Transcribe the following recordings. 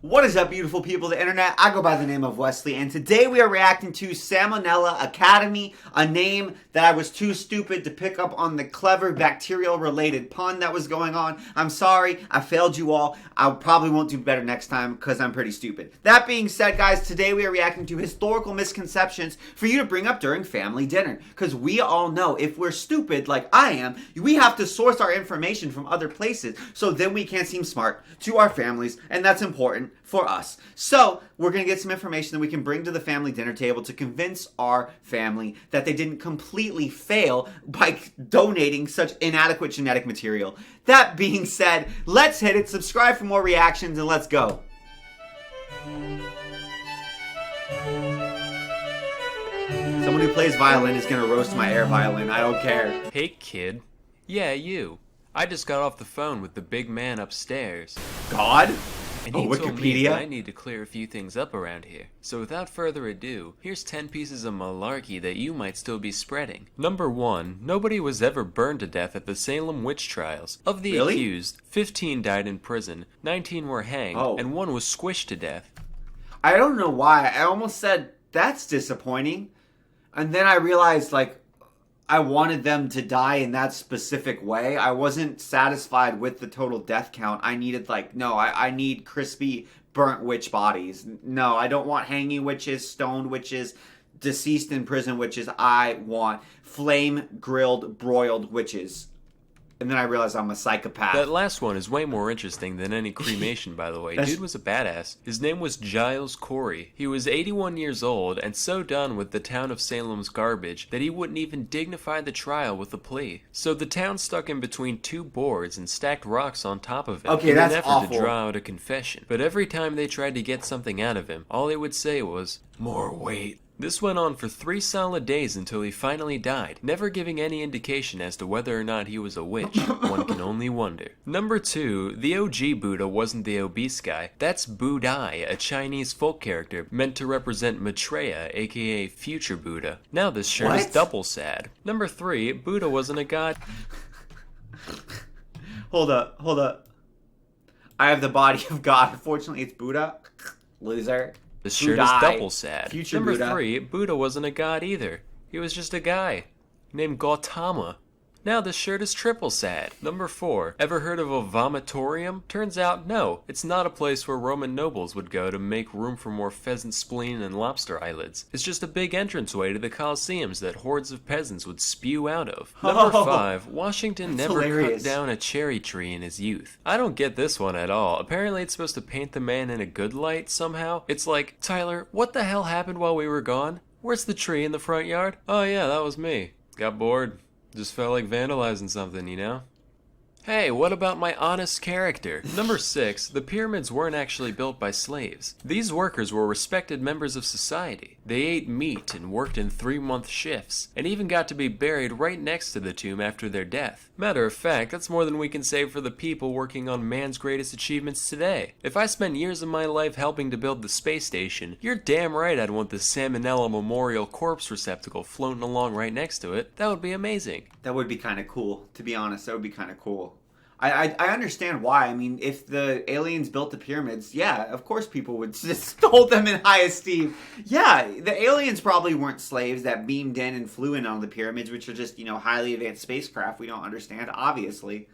What is up, beautiful people of the internet? I go by the name of Wesley, and today we are reacting to Salmonella Academy, a name that I was too stupid to pick up on the clever bacterial-related pun that was going on. I'm sorry, I failed you all. I probably won't do better next time because I'm pretty stupid. That being said, guys, today we are reacting to historical misconceptions for you to bring up during family dinner. Because we all know if we're stupid like I am, we have to source our information from other places so then we can seem smart to our families, and that's important for us. So we're going to get some information that we can bring to the family dinner table to convince our family that they didn't completely fail by donating such inadequate genetic material. That being said, let's hit it, subscribe for more reactions, and let's go. Someone who plays violin is going to roast my air violin. I don't care. Hey kid. Yeah, you. I just got off the phone with the big man upstairs. God? And he told me Wikipedia? that I need to clear a few things up around here. So without further ado, here's 10 pieces of malarkey that you might still be spreading. Number 1. Nobody was ever burned to death at the Salem witch trials. Of the Really? accused, 15 died in prison, 19 were hanged, and 1 was squished to death. I don't know why. I almost said, that's disappointing. And then I realized, I wanted them to die in that specific way. I wasn't satisfied with the total death count. I needed, I need crispy, burnt witch bodies. No, I don't want hanging witches, stoned witches, deceased in prison witches. I want flame-grilled, broiled witches. And then I realized I'm a psychopath. That last one is way more interesting than any cremation, by the way. Dude was a badass. His name was Giles Corey. He was 81 years old and so done with the town of Salem's garbage that he wouldn't even dignify the trial with a plea. So the town stuck him between 2 boards and stacked rocks on top of him in an effort to draw out a confession. But every time they tried to get something out of him, all they would say was, "More weight." This went on for 3 solid days until he finally died, never giving any indication as to whether or not he was a witch. One can only wonder. Number 2, the OG Buddha wasn't the obese guy. That's Budai, a Chinese folk character meant to represent Maitreya, aka future Buddha. Now this shirt is double sad. Number 3, Buddha wasn't a god. Hold up. I have the body of God. Unfortunately, it's Buddha. Loser. This shirt is double sad. Future Number Buddha. 3, Buddha wasn't a god either. He was just a guy named Gautama. Now this shirt is triple sad. Number 4, ever heard of a vomitorium? Turns out, no, it's not a place where Roman nobles would go to make room for more pheasant spleen and lobster eyelids. It's just a big entranceway to the coliseums that hordes of peasants would spew out of. Number 5, Washington never cut down a cherry tree in his youth. I don't get this one at all. Apparently it's supposed to paint the man in a good light somehow. It's like, Tyler, what the hell happened while we were gone? Where's the tree in the front yard? Oh yeah, that was me. Got bored. Just felt like vandalizing something, you know? Hey, what about my honest character? Number 6, the pyramids weren't actually built by slaves. These workers were respected members of society. They ate meat and worked in 3-month shifts, and even got to be buried right next to the tomb after their death. Matter of fact, that's more than we can say for the people working on man's greatest achievements today. If I spent years of my life helping to build the space station, you're damn right I'd want the Salmonella Memorial Corpse Receptacle floating along right next to it. That would be amazing. That would be kind of cool, to be honest. That would be kind of cool. I understand why. I mean, if the aliens built the pyramids, yeah, of course people would just hold them in high esteem. Yeah, the aliens probably weren't slaves that beamed in and flew in on the pyramids, which are just, highly advanced spacecraft we don't understand, obviously.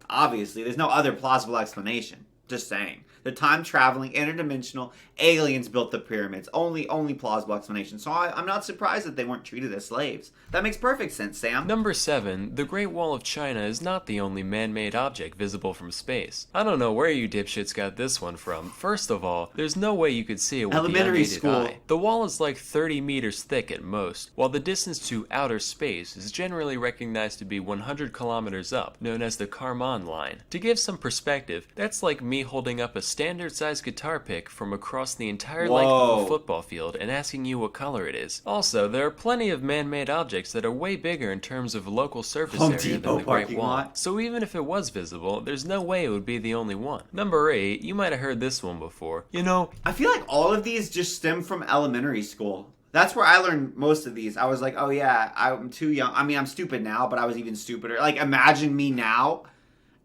Obviously, there's no other plausible explanation. Just saying. The time-traveling, interdimensional aliens built the pyramids. Only plausible explanation. So I'm not surprised that they weren't treated as slaves. That makes perfect sense, Sam. Number 7, the Great Wall of China is not the only man-made object visible from space. I don't know where you dipshits got this one from. First of all, there's no way you could see it with the unaided eye. The wall is like 30 meters thick at most, while the distance to outer space is generally recognized to be 100 kilometers up, known as the Kármán line. To give some perspective, that's like me holding up a standard-sized guitar pick from across the entire length of a football field and asking you what color it is. Also, there are plenty of man-made objects that are way bigger in terms of local surface area than the Great Wall. So even if it was visible, there's no way it would be the only one. Number 8, you might have heard this one before. I feel like all of these just stem from elementary school. That's where I learned most of these. I was like, oh yeah, I'm too young. I mean, I'm stupid now, but I was even stupider. Like, imagine me now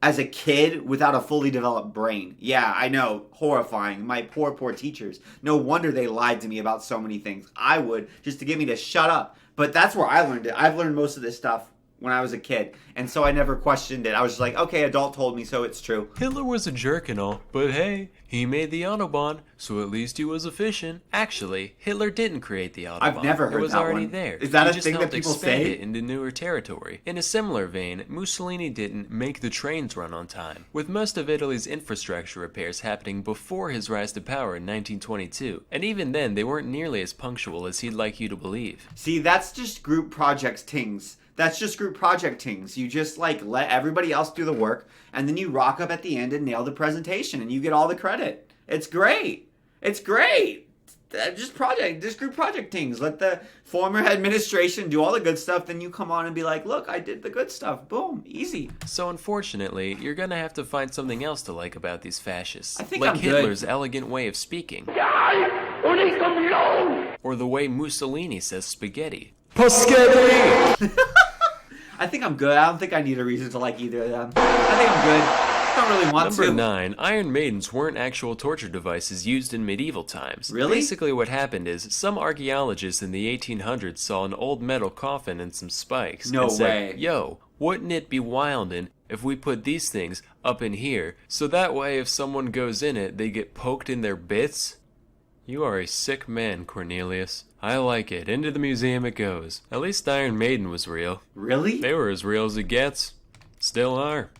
as a kid without a fully developed brain. Yeah, I know, horrifying. My poor, poor teachers. No wonder they lied to me about so many things. I would, just to get me to shut up. But that's where I learned it. I've learned most of this stuff when I was a kid, and so I never questioned it. I was just like, okay, adult told me, so it's true. Hitler was a jerk and all, but hey, he made the Autobahn, so at least he was efficient. Actually, Hitler didn't create the Autobahn. I've never heard it was that already one. there. Is that he a just thing that helped people expand say? it into newer territory. In a similar vein, Mussolini didn't make the trains run on time, with most of Italy's infrastructure repairs happening before his rise to power in 1922, and even then they weren't nearly as punctual as he'd like you to believe. See, that's just group projects tings. That's just group project tings. You just like let everybody else do the work, and then you rock up at the end and nail the presentation, and you get all the credit. It's great. It's great. Just group project tings. Let the former administration do all the good stuff, then you come on and be like, look, I did the good stuff. Boom, easy. So unfortunately, you're gonna have to find something else to like about these fascists. I think like I'm Hitler's good. elegant way of speaking. Or the way Mussolini says spaghetti. Paschetti! I think I'm good. I don't think I need a reason to like either of them. I think I'm good. I don't really want Number to. 9, Iron Maidens weren't actual torture devices used in medieval times. Really? Basically what happened is, some archaeologists in the 1800s saw an old metal coffin and some spikes. No and said, way. Yo, wouldn't it be wildin' if we put these things up in here, so that way if someone goes in it, they get poked in their bits? You are a sick man, Cornelius. I like it. Into the museum it goes. At least Iron Maiden was real. Really? They were as real as it gets. Still are.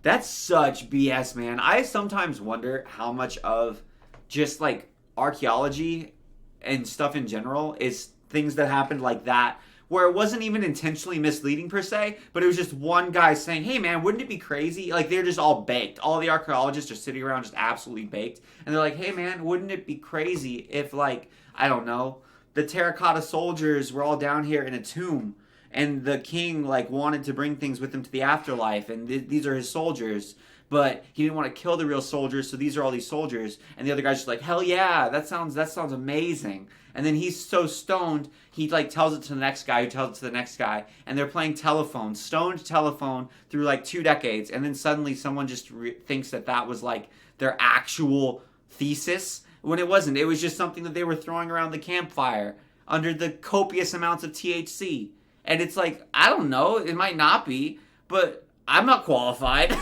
That's such BS, man. I sometimes wonder how much of just like archaeology and stuff in general is things that happened like that, where it wasn't even intentionally misleading per se, but it was just one guy saying, hey man, wouldn't it be crazy? Like they're just all baked. All the archaeologists are sitting around just absolutely baked. And they're like, hey man, wouldn't it be crazy if like, I don't know, the terracotta soldiers were all down here in a tomb, and the king like wanted to bring things with him to the afterlife, and these are his soldiers, but he didn't want to kill the real soldiers, so these are all these soldiers. And the other guy's just like, hell yeah, that sounds amazing. And then he's so stoned, he like tells it to the next guy, who tells it to the next guy, and they're playing telephone, stoned telephone through like 2 decades, and then suddenly someone just thinks that was like their actual thesis, when it wasn't. It was just something that they were throwing around the campfire under the copious amounts of THC. And it's like, I don't know, it might not be, but I'm not qualified.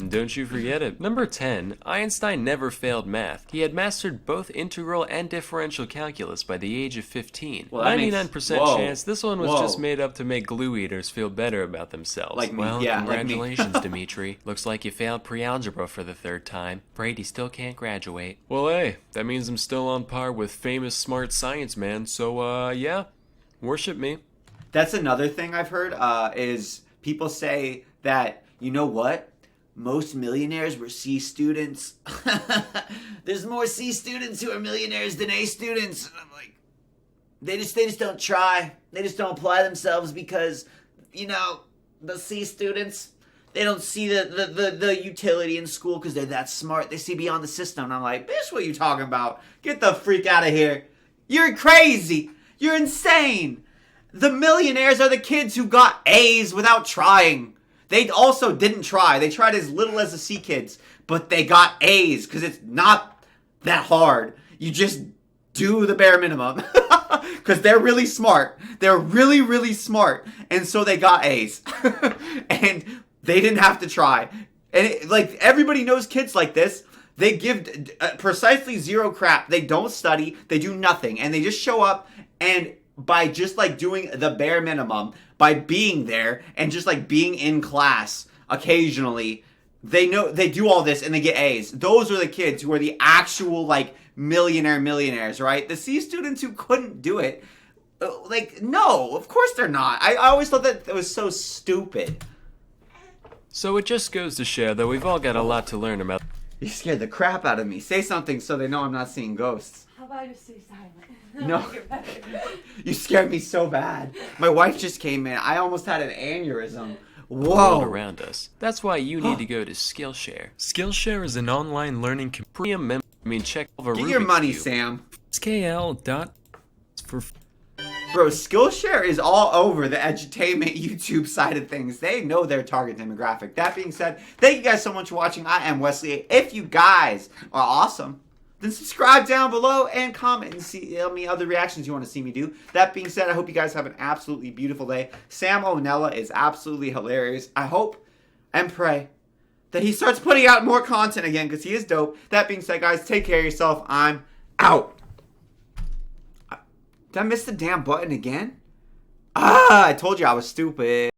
Don't you forget it. Number 10, Einstein never failed math. He had mastered both integral and differential calculus by the age of 15. Well, that 99% chance this one was Whoa. just made up to make glue eaters feel better about themselves. Like me, well, yeah, like me. congratulations, Dimitri. Looks like you failed pre-algebra for the 3rd time. Brady still can't graduate. Well, hey, that means I'm still on par with famous smart science man, so, yeah, worship me. That's another thing I've heard, is people say that, you know what? Most millionaires were C students. There's more C students who are millionaires than A students. And I'm like, they just don't try. They just don't apply themselves because, you know, the C students, they don't see the utility in school because they're that smart. They see beyond the system. And I'm like, bitch, what are you talking about? Get the freak out of here. You're crazy. You're insane. The millionaires are the kids who got A's without trying. They also didn't try. They tried as little as the C kids, but they got A's because it's not that hard. You just do the bare minimum because they're really smart. They're really, really smart. And so they got A's and they didn't have to try. And like everybody knows kids like this. They give precisely zero crap. They don't study. They do nothing. And they just show up, and by just like doing the bare minimum, by being there and just like being in class occasionally, they do all this and they get A's. Those are the kids who are the actual like millionaires, right? The C students who couldn't do it, like, no, of course they're not. I always thought that was so stupid. So it just goes to show that we've all got a lot to learn about. You scared the crap out of me. Say something so they know I'm not seeing ghosts. How about I just stay silent? No. You scared me so bad. My wife just came in. I almost had an aneurysm. World Whoa. around us. That's why you need to go to Skillshare. Skillshare is an online learning premium member. Check over Get your Rubik's money, Cube. Sam. SKL. For Bro, Skillshare is all over the edutainment YouTube side of things. They know their target demographic. That being said, thank you guys so much for watching. I am Wesley. If you guys are awesome, then subscribe down below and comment and see me other reactions you want to see me do. That being said, I hope you guys have an absolutely beautiful day. Salmonella is absolutely hilarious. I hope and pray that he starts putting out more content again because he is dope. That being said, guys, take care of yourself. I'm out. Did I miss the damn button again? I told you I was stupid.